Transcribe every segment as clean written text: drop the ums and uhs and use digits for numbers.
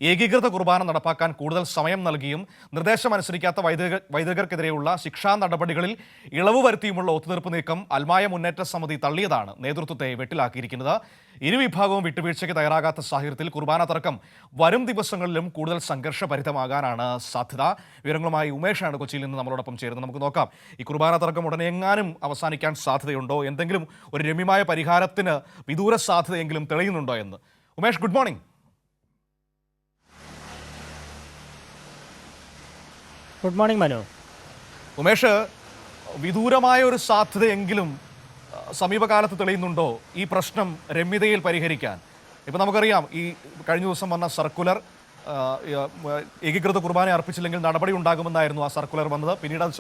ഏകീകൃത കുർബാന നടപ്പാക്കാൻ കൂടുതൽ സമയം നൽകിയും നിർദ്ദേശമനുസരിക്കാത്ത വൈദികർക്കെതിരെയുള്ള ശിക്ഷാ നടപടികളിൽ ഇളവ് വരുത്തിയുമുള്ള ഒത്തുതീർപ്പ് നീക്കം അൽമായ മുന്നേറ്റ സമിതി തള്ളിയതാണ് നേതൃത്വത്തെ വെട്ടിലാക്കിയിരിക്കുന്നത്. ഇരുവിഭാഗവും വിട്ടുവീഴ്ചയ്ക്ക് തയ്യാറാകാത്ത സാഹചര്യത്തിൽ കുർബാന തർക്കം വരും ദിവസങ്ങളിലും കൂടുതൽ സംഘർഷഭരിതമാകാനാണ് സാധ്യത. വിവരങ്ങളുമായി ഉമേഷാണ് കൊച്ചിയിൽ നിന്ന് നമ്മളോടൊപ്പം ചേരുന്നത്. നമുക്ക് നോക്കാം, ഈ കുർബാന തർക്കം ഉടനെ എങ്ങാനും അവസാനിക്കാൻ സാധ്യതയുണ്ടോ, എന്തെങ്കിലും ഒരു രമ്യമായ പരിഹാരത്തിന് വിദൂര സാധ്യതയെങ്കിലും തെളിയുന്നുണ്ടോ എന്ന്. Umesh, good morning. Good morning Manu. Umesh, വിദൂരമായ ഒരു സാധ്യതയെങ്കിലും സമീപകാലത്ത് തെളിയുന്നുണ്ടോ ഈ പ്രശ്നം രമ്യതയിൽ പരിഹരിക്കാൻ? ഇപ്പം നമുക്കറിയാം, ഈ കഴിഞ്ഞ ദിവസം വന്ന സർക്കുലർ ഏകീകൃത കുർബാന അർപ്പിച്ചില്ലെങ്കിൽ നടപടി ഉണ്ടാകുമെന്നായിരുന്നു ആ സർക്കുലർ വന്നത്. പിന്നീട് അത്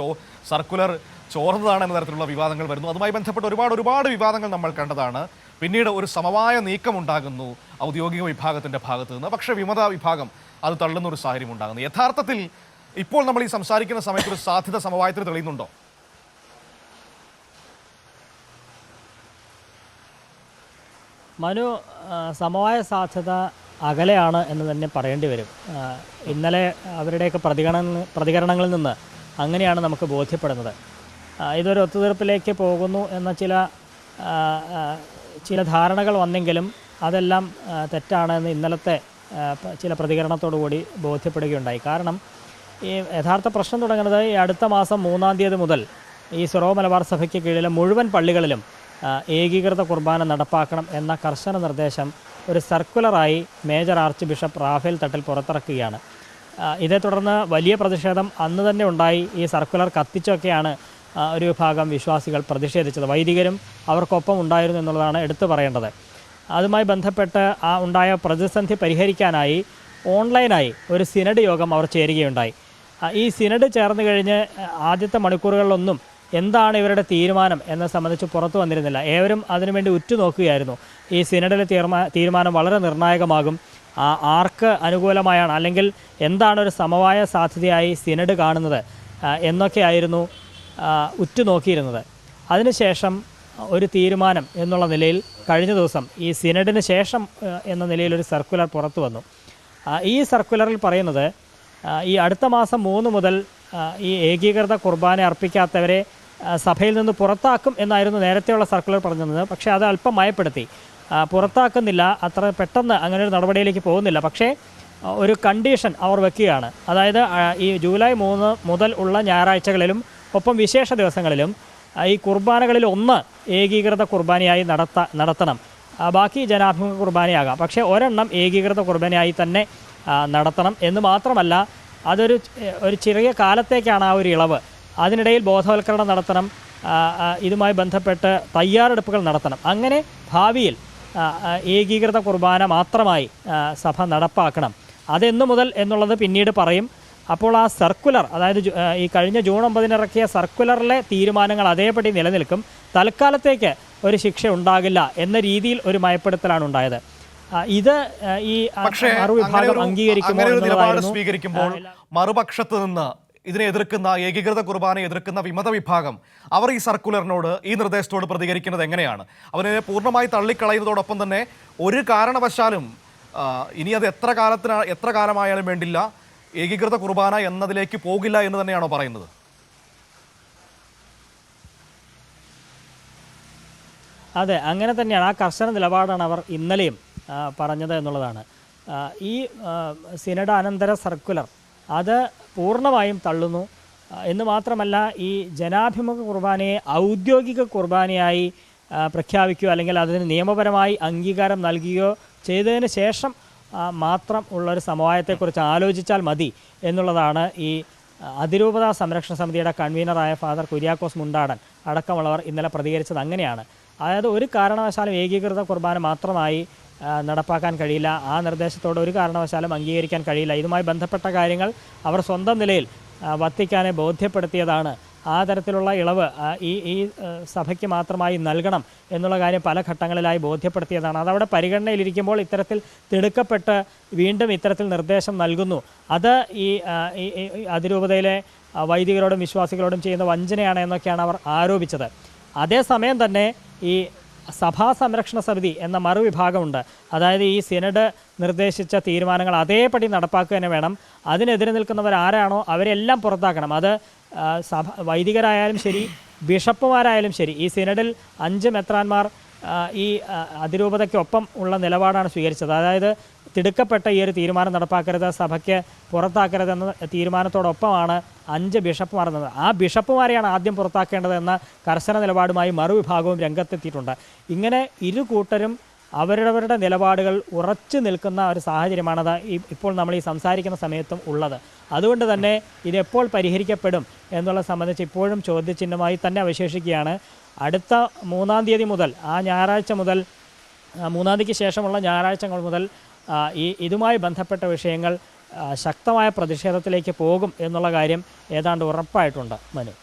സർക്കുലർ ചോർന്നതാണ് എന്ന തരത്തിലുള്ള വിവാദങ്ങൾ വരുന്നു. അതുമായി ബന്ധപ്പെട്ട് ഒരുപാട് വിവാദങ്ങൾ നമ്മൾ കണ്ടതാണ്. പിന്നീട് ഒരു സമവായ നീക്കം ഉണ്ടാകുന്നു ഔദ്യോഗിക വിഭാഗത്തിൻ്റെ ഭാഗത്ത് നിന്ന്. പക്ഷേ വിമത വിഭാഗം അത് തള്ളുന്ന ഒരു സാഹചര്യം ഉണ്ടാകുന്നു. യഥാർത്ഥത്തിൽ ഇപ്പോൾ നമ്മൾ ഈ സംസാരിക്കുന്ന സമയത്ത് ഒരു സാധ്യത സമവായത്തിന് തെളിയുന്നുണ്ടോ? മനു, സമവായ സാധ്യത അകലെയാണ് എന്ന് തന്നെ പറയേണ്ടി വരും. ഇന്നലെ അവരുടെയൊക്കെ പ്രതികരണങ്ങളിൽ നിന്ന് അങ്ങനെയാണ് നമുക്ക് ബോധ്യപ്പെടുന്നത്. ഇതൊരു ഒത്തുതീർപ്പിലേക്ക് പോകുന്നു എന്ന ചില ധാരണകൾ വന്നെങ്കിലും അതെല്ലാം തെറ്റാണെന്ന് ഇന്നലത്തെ ചില പ്രതികരണത്തോടു കൂടി ബോധ്യപ്പെടുകയുണ്ടായി. കാരണം ഈ യഥാർത്ഥ പ്രശ്നം തുടങ്ങുന്നത് ഈ അടുത്ത മാസം 3-ാം തീയതി മുതൽ ഈ സിറോ മലബാർ സഭയ്ക്ക് കീഴിലെ മുഴുവൻ പള്ളികളിലും ഏകീകൃത കുർബാന നടപ്പാക്കണം എന്ന കർശന നിർദ്ദേശം ഒരു സർക്കുലറായി major arch bishop Raphael Thattil പുറത്തിറക്കുകയാണ്. ഇതേ തുടർന്ന് വലിയ പ്രതിഷേധം അന്ന് തന്നെ ഉണ്ടായി. ഈ സർക്കുലർ കത്തിച്ചൊക്കെയാണ് ഒരു വിഭാഗം വിശ്വാസികൾ പ്രതിഷേധിച്ചത്. വൈദികരും അവർക്കൊപ്പം ഉണ്ടായിരുന്നു എന്നുള്ളതാണ് എടുത്തു പറയേണ്ടത്. അതുമായി ബന്ധപ്പെട്ട് ഉണ്ടായ പ്രതിസന്ധി പരിഹരിക്കാനായി ഓൺലൈനായി ഒരു സിനഡ് യോഗം അവർ ചേരുകയുണ്ടായി. ഈ സിനഡ് ചേർന്ന് കഴിഞ്ഞ് ആദ്യത്തെ മണിക്കൂറുകളിലൊന്നും എന്താണ് ഇവരുടെ തീരുമാനം എന്നത് സംബന്ധിച്ച് പുറത്തു വന്നിരുന്നില്ല. ഏവരും അതിനുവേണ്ടി ഉറ്റുനോക്കുകയായിരുന്നു. ഈ സിനഡിലെ തീരുമാനം വളരെ നിർണായകമാകും, ആർക്ക് അനുകൂലമായാണ്, അല്ലെങ്കിൽ എന്താണ് ഒരു സമവായ സാധ്യതയായി സിനഡ് കാണുന്നത് എന്നൊക്കെയായിരുന്നു ഉറ്റുനോക്കിയിരുന്നത്. അതിനുശേഷം ഒരു തീരുമാനം എന്നുള്ള നിലയിൽ കഴിഞ്ഞ ദിവസം ഈ സിനഡിന് ശേഷം എന്ന നിലയിൽ ഒരു സർക്കുലർ പുറത്തു വന്നു. ഈ സർക്കുലറിൽ പറയുന്നത് ഈ അടുത്ത മാസം 3 മുതൽ ഈ ഏകീകൃത കുർബാന അർപ്പിക്കാത്തവരെ സഭയിൽ നിന്ന് പുറത്താക്കും എന്നായിരുന്നു നേരത്തെയുള്ള സർക്കുലർ പറഞ്ഞിരുന്നത്. പക്ഷേ അത് അല്പം മയപ്പെടുത്തി. പുറത്താക്കുന്നില്ല, അത്ര പെട്ടെന്ന് അങ്ങനെ ഒരു നടപടിയിലേക്ക് പോകുന്നില്ല. പക്ഷേ ഒരു കണ്ടീഷൻ അവർ വെക്കുകയാണ്. അതായത് ഈ ജൂലൈ 3 മുതൽ ഉള്ള ഞായറാഴ്ചകളിലും ഒപ്പം വിശേഷ ദിവസങ്ങളിലും ഈ കുർബാനകളിൽ ഒന്ന് ഏകീകൃത കുർബാനയായി നടത്തണം. ബാക്കി ജനാഭിമുഖ കുർബാനയാകാം, പക്ഷേ ഒരെണ്ണം ഏകീകൃത കുർബാനയായി തന്നെ നടത്തണം എന്ന് മാത്രമല്ല, അതൊരു ചെറിയ കാലത്തേക്കാണ് ആ ഒരു ഇളവ്. അതിനിടയിൽ ബോധവൽക്കരണം നടത്തണം, ഇതുമായി ബന്ധപ്പെട്ട് തയ്യാറെടുപ്പുകൾ നടത്തണം. അങ്ങനെ ഭാവിയിൽ ഏകീകൃത കുർബാന മാത്രമായി സഭ നടപ്പാക്കണം. അതെന്നു മുതൽ എന്നുള്ളത് പിന്നീട് പറയും. അപ്പോൾ ആ സർക്കുലർ, അതായത് ഈ കഴിഞ്ഞ ജൂൺ 9 ഇറക്കിയ സർക്കുലറിലെ തീരുമാനങ്ങൾ അതേപടി നിലനിൽക്കും. തൽക്കാലത്തേക്ക് ഒരു ശിക്ഷ ഉണ്ടാകില്ല എന്ന രീതിയിൽ ഒരു മയപ്പെടുത്തലാണ് ഉണ്ടായത്. ഇത് ഈ മറുവിഭാഗം സ്വീകരിക്കുമ്പോൾ മറുപക്ഷത്ത് നിന്ന് ഇതിനെ എതിർക്കുന്ന, ഏകീകൃത കുർബാന എതിർക്കുന്ന വിമത വിഭാഗം അവർ ഈ സർക്കുലറിനോട്, ഈ നിർദ്ദേശത്തോട് പ്രതികരിക്കുന്നത് എങ്ങനെയാണ്? അവരെ പൂർണ്ണമായി തള്ളിക്കളയുന്നതോടൊപ്പം തന്നെ ഒരു കാരണവശാലും ഇനി അത് എത്ര കാലമായാലും വേണ്ടില്ല, ഏകീകൃത കുർബാന എന്നതിലേക്ക് പോകില്ല എന്ന് തന്നെയാണോ പറയുന്നത്? അതെ, അങ്ങനെ തന്നെയാണ്. ആ കർശന നിലപാടാണ് അവർ ഇന്നലെയും പറഞ്ഞത് എന്നുള്ളതാണ്. ഈ സിനഡ് അനന്തര സർക്കുലർ അത് പൂർണ്ണമായും തള്ളുന്നു എന്ന് മാത്രമല്ല, ഈ ജനാഭിമുഖ കുർബാനയെ ഔദ്യോഗിക കുർബാനയായി പ്രഖ്യാപിക്കുകയോ അല്ലെങ്കിൽ അതിന് നിയമപരമായി അംഗീകാരം നൽകുകയോ ചെയ്തതിന് ശേഷം മാത്രം ഉള്ളൊരു സമവായത്തെക്കുറിച്ച് ആലോചിച്ചാൽ മതി എന്നുള്ളതാണ് ഈ അതിരൂപതാ സംരക്ഷണ സമിതിയുടെ കൺവീനറായ ഫാദർ കുര്യാക്കോസ് മുണ്ടാടൻ അടക്കമുള്ളവർ ഇന്നലെ പ്രതികരിച്ചത് അങ്ങനെയാണ്. അതായത് ഒരു കാരണവശാലും ഏകീകൃത കുർബാന മാത്രമായി നടപ്പാക്കാൻ കഴിയില്ല, ആ നിർദ്ദേശത്തോട് ഒരു കാരണവശാലും അംഗീകരിക്കാൻ കഴിയില്ല. ഇതുമായി ബന്ധപ്പെട്ട കാര്യങ്ങൾ അവർ സ്വന്തം നിലയിൽ വത്തിക്കാനെ ബോധ്യപ്പെടുത്തിയതാണ്. ആ തരത്തിലുള്ള ഇളവ് ഈ സഭയ്ക്ക് മാത്രമായി നൽകണം എന്നുള്ള കാര്യം പല ഘട്ടങ്ങളിലായി ബോധ്യപ്പെടുത്തിയതാണ്. അതവിടെ പരിഗണനയിലിരിക്കുമ്പോൾ ഇത്തരത്തിൽ തിടുക്കപ്പെട്ട് വീണ്ടും ഇത്തരത്തിൽ നിർദ്ദേശം നൽകുന്നു. അത് ഈ അതിരൂപതയിലെ വൈദികരോടും വിശ്വാസികളോടും ചെയ്യുന്ന വഞ്ചനയാണ് എന്നൊക്കെയാണ് അവർ ആരോപിച്ചത്. അതേസമയം തന്നെ ഈ സഭാ സംരക്ഷണ സമിതി എന്ന മറുവിഭാഗമുണ്ട്. അതായത് ഈ സിനഡ് നിർദ്ദേശിച്ച തീരുമാനങ്ങൾ അതേപടി നടപ്പാക്കുക തന്നെ വേണം. അതിനെതിരെ നിൽക്കുന്നവർ ആരാണോ അവരെല്ലാം പുറത്താക്കണം. അത് വൈദികരായാലും ശരി, ബിഷപ്പുമാരായാലും ശരി. ഈ സിനഡിൽ 5 മെത്രാന്മാർ ഈ അതിരൂപതയ്ക്കൊപ്പം ഉള്ള നിലപാടാണ് സ്വീകരിച്ചത്. അതായത് തിടുക്കപ്പെട്ട ഈ ഒരു തീരുമാനം നടപ്പാക്കരുത്, സഭയ്ക്ക് പുറത്താക്കരുതെന്ന തീരുമാനത്തോടൊപ്പമാണ് 5 ബിഷപ്പുമാർ എന്നത്. ആ ബിഷപ്പുമാരെയാണ് ആദ്യം പുറത്താക്കേണ്ടതെന്ന കർശന നിലപാടുമായി മറുവിഭാഗവും രംഗത്തെത്തിയിട്ടുണ്ട്. ഇങ്ങനെ ഇരു കൂട്ടരും അവരവരുടെ നിലപാടുകൾ ഉറച്ചു നിൽക്കുന്ന ഒരു സാഹചര്യമാണത് ഇപ്പോൾ നമ്മൾ ഈ സംസാരിക്കുന്ന സമയത്തും ഉള്ളത്. അതുകൊണ്ട് തന്നെ ഇതെപ്പോൾ പരിഹരിക്കപ്പെടും എന്നുള്ളത് സംബന്ധിച്ച് ഇപ്പോഴും ചോദ്യചിഹ്നമായി തന്നെ അവശേഷിക്കുകയാണ്. അടുത്ത 3-ാം തീയതി മുതൽ, ആ ഞായറാഴ്ച മുതൽ, 3-ാം തീയതിക്ക് ശേഷമുള്ള ഞായറാഴ്ചകൾ മുതൽ ഇതുമായി ബന്ധപ്പെട്ട വിഷയങ്ങൾ ശക്തമായ പ്രതിഷേധത്തിലേക്ക് പോകും എന്നുള്ള കാര്യം ഏതാണ്ട് ഉറപ്പായിട്ടുണ്ട്. മനു.